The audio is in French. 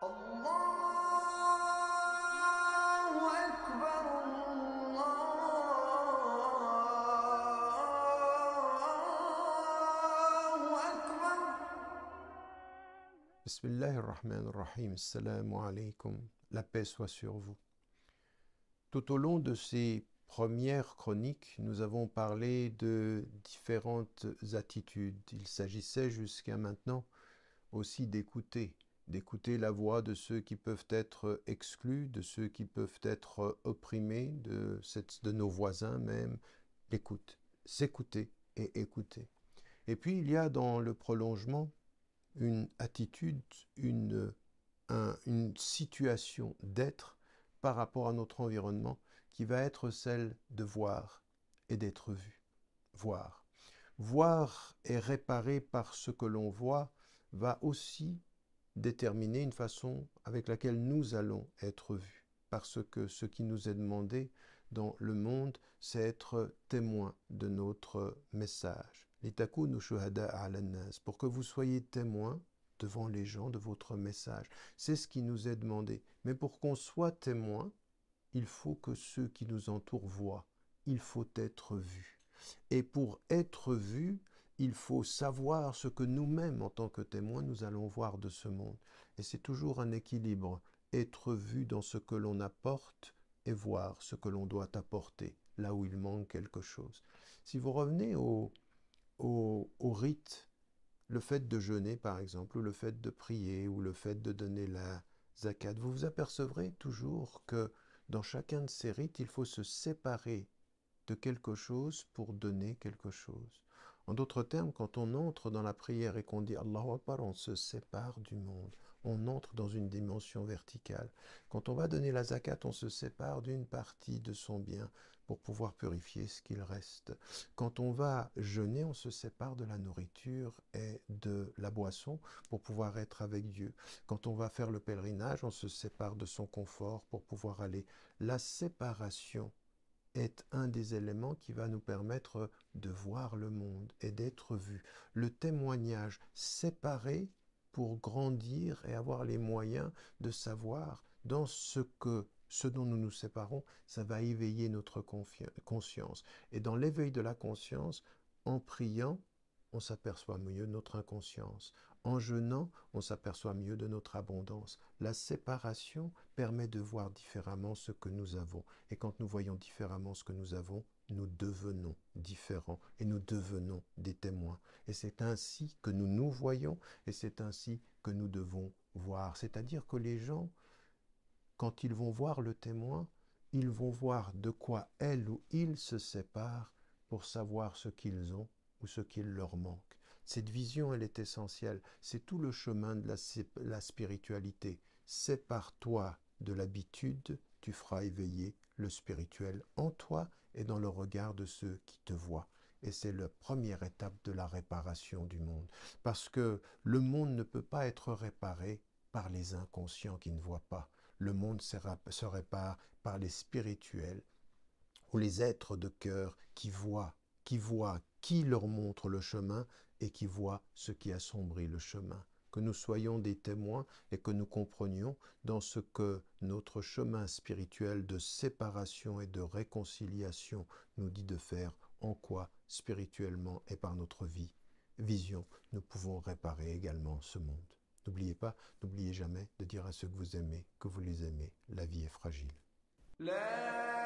الله أكبر الله أكبر. Bismillahirrahmanirrahim. Assalamu alaikum. La paix soit sur vous. Tout au long de ces premières chroniques, nous avons parlé de différentes attitudes. Il s'agissait jusqu'à maintenant aussi d'écouter la voix de ceux qui peuvent être exclus, de ceux qui peuvent être opprimés, de nos voisins même. L'écoute, s'écouter et écouter. Et puis il y a dans le prolongement une attitude, une situation d'être par rapport à notre environnement qui va être celle de voir et d'être vu. Voir. Voir et réparer par ce que l'on voit va aussi déterminer une façon avec laquelle nous allons être vus. Parce que ce qui nous est demandé dans le monde, c'est être témoin de notre message. Litakunu shuhada ala nas, pour que vous soyez témoins devant les gens de votre message. C'est ce qui nous est demandé. Mais pour qu'on soit témoin, il faut que ceux qui nous entourent voient. Il faut être vu. Et pour être vu, il faut savoir ce que nous-mêmes, en tant que témoins, nous allons voir de ce monde. Et c'est toujours un équilibre. Être vu dans ce que l'on apporte et voir ce que l'on doit apporter, là où il manque quelque chose. Si vous revenez au rite, le fait de jeûner, par exemple, ou le fait de prier, ou le fait de donner la zakat, vous vous apercevrez toujours que dans chacun de ces rites, il faut se séparer de quelque chose pour donner quelque chose. En d'autres termes, quand on entre dans la prière et qu'on dit Allahu Akbar, on se sépare du monde. On entre dans une dimension verticale. Quand on va donner la zakat, on se sépare d'une partie de son bien pour pouvoir purifier ce qu'il reste. Quand on va jeûner, on se sépare de la nourriture et de la boisson pour pouvoir être avec Dieu. Quand on va faire le pèlerinage, on se sépare de son confort pour pouvoir aller. La séparation est un des éléments qui va nous permettre de voir le monde et d'être vu. Le témoignage séparé pour grandir et avoir les moyens de savoir dans ce dont nous nous séparons, ça va éveiller notre conscience. Et dans l'éveil de la conscience, en priant, on s'aperçoit mieux de notre inconscience. En jeûnant, on s'aperçoit mieux de notre abondance. La séparation permet de voir différemment ce que nous avons. Et quand nous voyons différemment ce que nous avons, nous devenons différents et nous devenons des témoins. Et c'est ainsi que nous nous voyons et c'est ainsi que nous devons voir. C'est-à-dire que les gens, quand ils vont voir le témoin, ils vont voir de quoi elle ou il se sépare pour savoir ce qu'ils ont ou ce qu'il leur manque. Cette vision, elle est essentielle. C'est tout le chemin de la spiritualité. Sépare-toi de l'habitude, tu feras éveiller le spirituel en toi et dans le regard de ceux qui te voient. Et c'est la première étape de la réparation du monde. Parce que le monde ne peut pas être réparé par les inconscients qui ne voient pas. Le monde se répare par les spirituels ou les êtres de cœur qui leur montre le chemin et qui voient ce qui assombrit le chemin. Que nous soyons des témoins et que nous comprenions dans ce que notre chemin spirituel de séparation et de réconciliation nous dit de faire, en quoi spirituellement et par notre vision, nous pouvons réparer également ce monde. N'oubliez pas, n'oubliez jamais de dire à ceux que vous aimez que vous les aimez. La vie est fragile. لا